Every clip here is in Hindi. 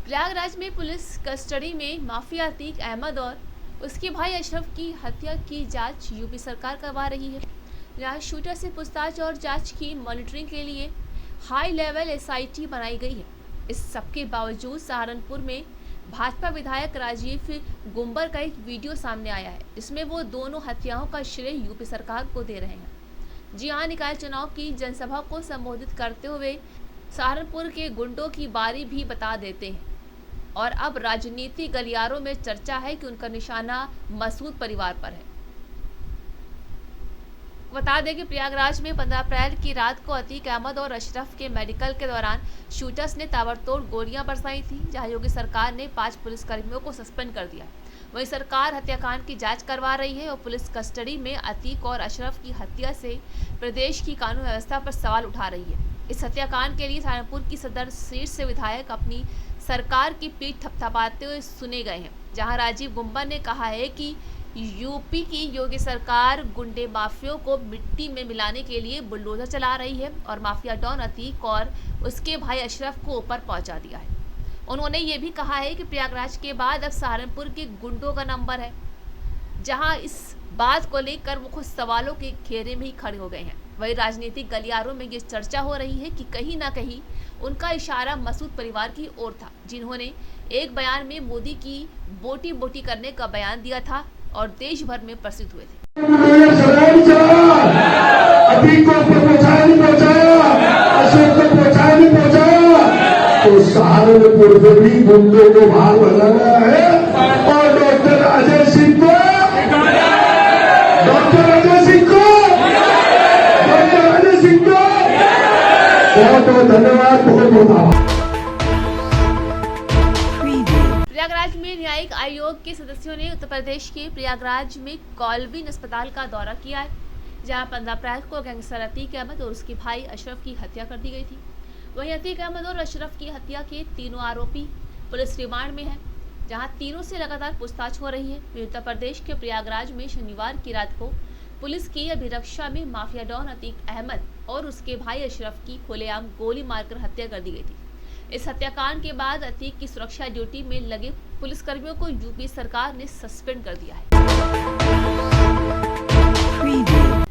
प्रयागराज में पुलिस कस्टडी में माफिया अतीक अहमद और उसके भाई अशरफ की हत्या की जांच यूपी सरकार करवा रही है। जहां शूटर से पूछताछ और जांच की मॉनिटरिंग के लिए हाई लेवल एसआईटी बनाई गई है। इस सबके बावजूद सहारनपुर में भाजपा विधायक राजीव गुंबर का एक वीडियो सामने आया है, जिसमें वो दोनों हत्याओं का श्रेय यूपी सरकार को दे रहे हैं। जी हां, निकाय चुनाव की जनसभा को संबोधित करते हुए सहारनपुर के गुंडों की बारी भी बता देते हैं और अब राजनीति गलियारों में चर्चा है कि उनका निशाना मसूद परिवार पर है। बता दें कि प्रयागराज में 15 अप्रैल की रात को अतीक अहमद और अशरफ के मेडिकल के दौरान शूटर्स ने ताबड़तोड़ गोलियां बरसाई थी, जहां योगी सरकार ने 5 पुलिसकर्मियों को सस्पेंड कर दिया। वहीं सरकार हत्याकांड की जांच करवा रही है और पुलिस कस्टडी में अतीक और अशरफ की हत्या से प्रदेश की कानून व्यवस्था पर सवाल उठा रही है। इस हत्याकांड के लिए सहारनपुर की सदर सीट से विधायक अपनी सरकार की पीठ थपथपाते हुए सुने गए हैं, जहां राजीव गुंबर ने कहा है कि यूपी की योगी सरकार गुंडे माफियों को मिट्टी में मिलाने के लिए बुलडोजर चला रही है और माफिया डॉन अतीक और उसके भाई अशरफ को ऊपर पहुंचा दिया है। उन्होंने ये भी कहा है कि प्रयागराज के बाद अब सहारनपुर के गुंडों का नंबर है, जहां इस बात को लेकर वो खुद सवालों के घेरे में ही खड़े हो गए हैं। वही राजनीतिक गलियारों में ये चर्चा हो रही है कि कहीं ना कहीं उनका इशारा मसूद परिवार की ओर था, जिन्होंने एक बयान में मोदी की बोटी बोटी करने का बयान दिया था और देश भर में प्रसिद्ध हुए थे। तो सहारनपुर में भी गुंडों को भाग लगाना है और डॉक्टर अजय सिंह को बहुत बहुत धन्यवाद, बहुत बहुत आभार। प्रयागराज में न्यायिक आयोग के सदस्यों ने उत्तर प्रदेश के प्रयागराज में कॉलविन अस्पताल का दौरा किया है, जहां 15 अप्रैल को गैंगस्टर अतीक अहमद और उसके भाई अशरफ की हत्या कर दी गई थी। वहीं अतीक अहमद और अशरफ की हत्या के तीनों आरोपी पुलिस रिमांड में हैं, जहां तीनों से लगातार पूछताछ हो रही है। उत्तर प्रदेश के प्रयागराज में शनिवार की रात को पुलिस की अभिरक्षा में माफिया डॉन अतीक अहमद और उसके भाई अशरफ की खुलेआम गोली मारकर हत्या कर दी गई थी। इस हत्याकांड के बाद अतीक की सुरक्षा ड्यूटी में लगे पुलिसकर्मियों को यूपी सरकार ने सस्पेंड कर दिया है।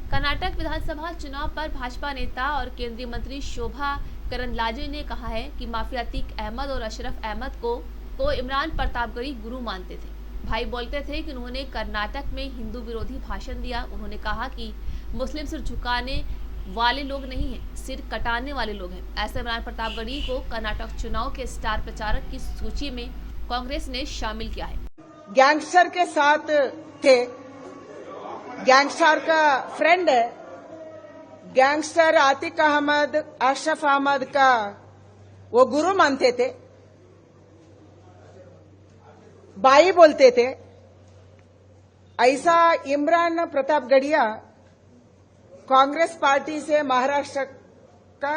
कर्नाटक विधानसभा चुनाव पर भाजपा नेता और केंद्रीय मंत्री शोभा करंदलाजे ने कहा है कि माफिया अतीक अहमद और अशरफ अहमद को इमरान प्रतापगढ़ी गुरु मानते थे। भाई बोलते थे कि उन्होंने कर्नाटक में हिंदू विरोधी भाषण दिया। उन्होंने कहा कि मुस्लिम सिर झुकाने वाले लोग नहीं हैं, सिर कटाने वाले लोग हैं। ऐसे इमरान प्रतापगढ़ी को कर्नाटक चुनाव के स्टार प्रचारक की सूची में कांग्रेस ने शामिल किया है। गैंगस्टर के साथ थे, गैंगस्टर का फ्रेंड है। गैंगस्टर अतीक अहमद, अशरफ अहमद का वो गुरु मानते थे, भाई बोलते थे। ऐसा इमरान प्रतापगढ़िया कांग्रेस पार्टी से महाराष्ट्र का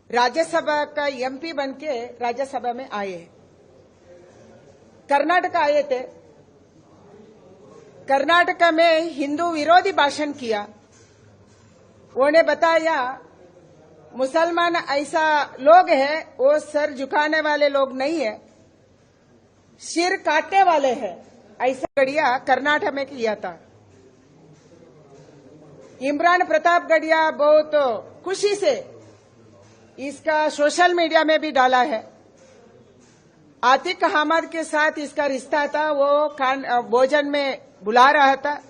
राज्यसभा का एमपी बनके राज्यसभा में आए। कर्नाटक आए थे, कर्नाटक में हिंदू विरोधी भाषण किया। उन्होंने बताया मुसलमान ऐसा लोग है, वो सर झुकाने वाले लोग नहीं है, सिर काटने वाले हैं। ऐसा गढ़िया कर्नाटक में किया था। इमरान प्रतापगढ़िया बहुत खुशी से इसका सोशल मीडिया में भी डाला है। अतीक अहमद के साथ इसका रिश्ता था, वो भोजन में बुला रहा था,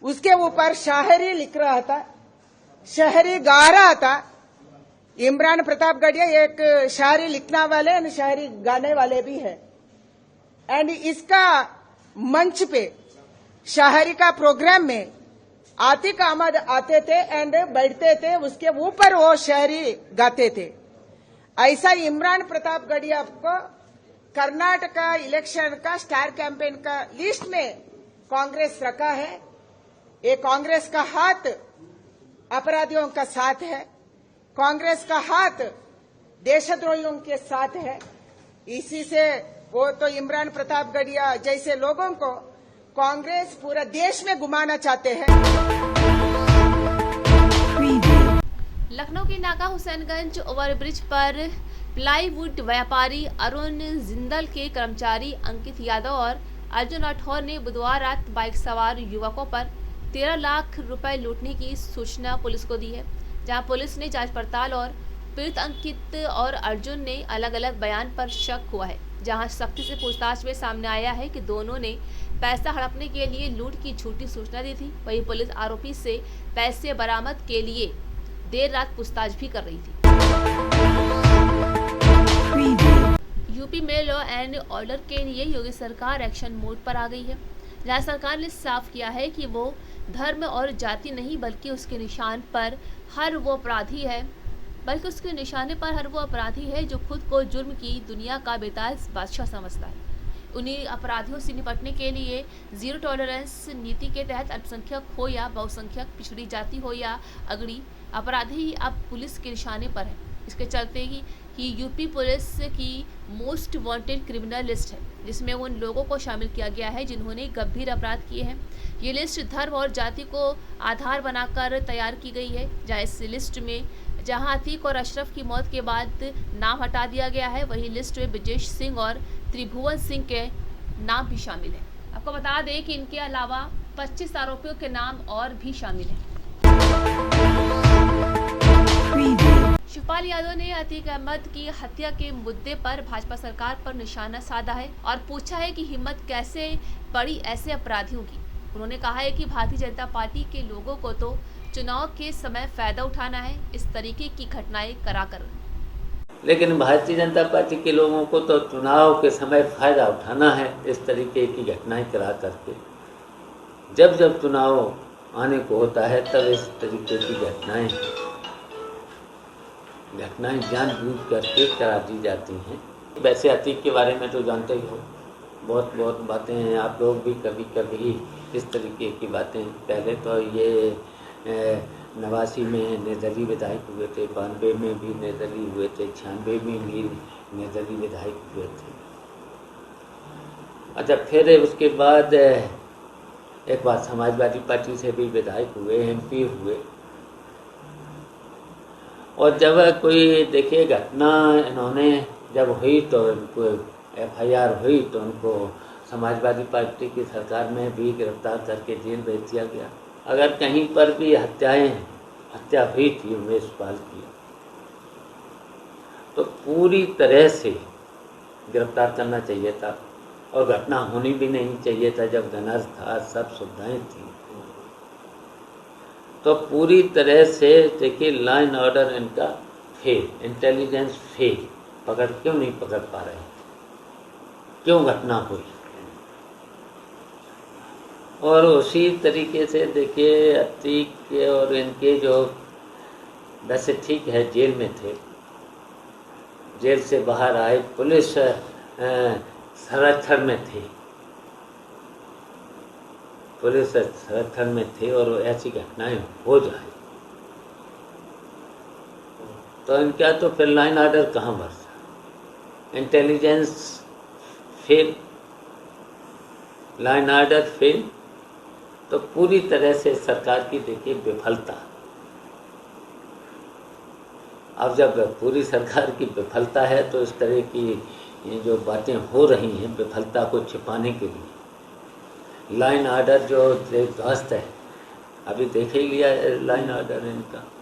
उसके ऊपर शायरी लिख रहा था, शायरी गा रहा था। इमरान प्रतापगढ़िया एक शायरी लिखने वाले और शायरी गाने वाले भी है। एंड इसका मंच पे शायरी का प्रोग्राम में अतीक अहमद आते थे एंड बैठते थे, उसके ऊपर वो शायरी गाते थे। ऐसा इमरान प्रतापगढ़िया को कर्नाटक इलेक्शन का स्टार कैंपेन का लिस्ट में कांग्रेस रखा है। ये कांग्रेस का हाथ अपराधियों का साथ है, कांग्रेस का हाथ देशद्रोहियों के साथ है। इसी से वो तो इमरान प्रतापगढ़िया जैसे लोगों को कांग्रेस पूरा देश में घुमाना चाहते हैं। लखनऊ के नाका हुसैनगंज ओवरब्रिज पर प्लाईवुड व्यापारी अरुण जिंदल के कर्मचारी अंकित यादव और अर्जुन राठौर ने बुधवार रात बाइक सवार युवकों पर 13 लाख रुपए लूटने की सूचना पुलिस को दी है, जहां पुलिस ने जांच पड़ताल और पीड़ित अंकित और अर्जुन ने अलग अलग बयान पर शक हुआ है, जहां सख्ती से पूछताछ में सामने आया है कि दोनों ने पैसा हड़पने के लिए लूट की झूठी सूचना दी थी। वहीं पुलिस आरोपी से पैसे बरामद के लिए देर रात पूछताछ भी कर रही थी। यूपी में लॉ एंड ऑर्डर के लिए योगी सरकार एक्शन मोड पर आ गई है, जहां सरकार ने साफ किया है कि वो धर्म और जाति नहीं बल्कि उसके निशान पर हर वो अपराधी है जो खुद को जुर्म की दुनिया का बेताज बादशाह समझता है। उन्हीं अपराधियों से निपटने के लिए जीरो टॉलरेंस नीति के तहत अल्पसंख्यक हो या बहुसंख्यक, पिछड़ी जाति हो या अगड़ी, अपराधी अब पुलिस के निशाने पर है। इसके चलते ही यूपी पुलिस की मोस्ट वांटेड क्रिमिनल लिस्ट है, जिसमें उन लोगों को शामिल किया गया है जिन्होंने गंभीर अपराध किए हैं। ये लिस्ट धर्म और जाति को आधार बनाकर तैयार की गई है, जहां इस लिस्ट में जहां अतीक और अशरफ की मौत के बाद नाम हटा दिया गया है, वही लिस्ट में ब्रजेश सिंह और त्रिभुवन सिंह के नाम भी शामिल है। आपको बता दें कि इनके अलावा 25 आरोपियों के नाम और भी शामिल हैं। शिवपाल यादव ने अतीक अहमद की हत्या के मुद्दे पर भाजपा सरकार पर निशाना साधा है और पूछा है कि हिम्मत कैसे पड़ी ऐसे अपराधियों की। उन्होंने कहा है कि भारतीय जनता पार्टी के लोगों को तो चुनाव के समय फायदा उठाना है, इस तरीके की घटनाएं कराकर। लेकिन भारतीय जनता पार्टी के लोगों को तो चुनाव के समय फायदा उठाना है, इस तरीके की घटनाएं करा करके। जब जब चुनाव आने को होता है तब इस तरीके की घटनाएं जानबूझ करके करा दी जाती हैं। वैसे अतीक के बारे में तो जानते ही हो, बहुत बातें हैं। आप लोग भी कभी कभी इस तरीके की बातें, पहले तो ये 89 में निर्दलीय विधायक हुए थे, 92 में भी निर्दलीय हुए थे, 96 में भी निर्दलीय विधायक हुए थे। अच्छा, फिर उसके बाद एक बार समाजवादी पार्टी से भी विधायक हुए, MP हुए। और जब कोई देखिए घटना इन्होंने जब हुई तो उनको FIR हुई तो उनको समाजवादी पार्टी की सरकार में भी गिरफ्तार करके जेल भेज दिया गया। अगर कहीं पर भी हत्या हुई थी उमेश पाल की, तो पूरी तरह से गिरफ्तार करना चाहिए था और घटना होनी भी नहीं चाहिए था। जब धनर्ष था, सब सुविधाएं थी, तो पूरी तरह से देखिए लॉ एंड ऑर्डर इनका फेल, इंटेलिजेंस फेल। क्यों नहीं पकड़ पा रहे, क्यों घटना हुई। और उसी तरीके से देखिए अतीक और इनके जो, वैसे ठीक है जेल में थे, जेल से बाहर आए, पुलिस संरक्षण में थे, पुलिस संरक्षण में थे और ऐसी घटनाएं हो जाए तो इनका तो फिर लाइन ऑर्डर कहाँ बरसा। Intelligence fail, line order fail, तो पूरी तरह से सरकार की देखिए विफलता। अब जब पूरी सरकार की विफलता है तो इस तरह की ये जो बातें हो रही हैं विफलता को छिपाने के लिए, लाइन ऑर्डर जो ध्वस्त है, अभी देख ही लिया लाइन ऑर्डर इनका।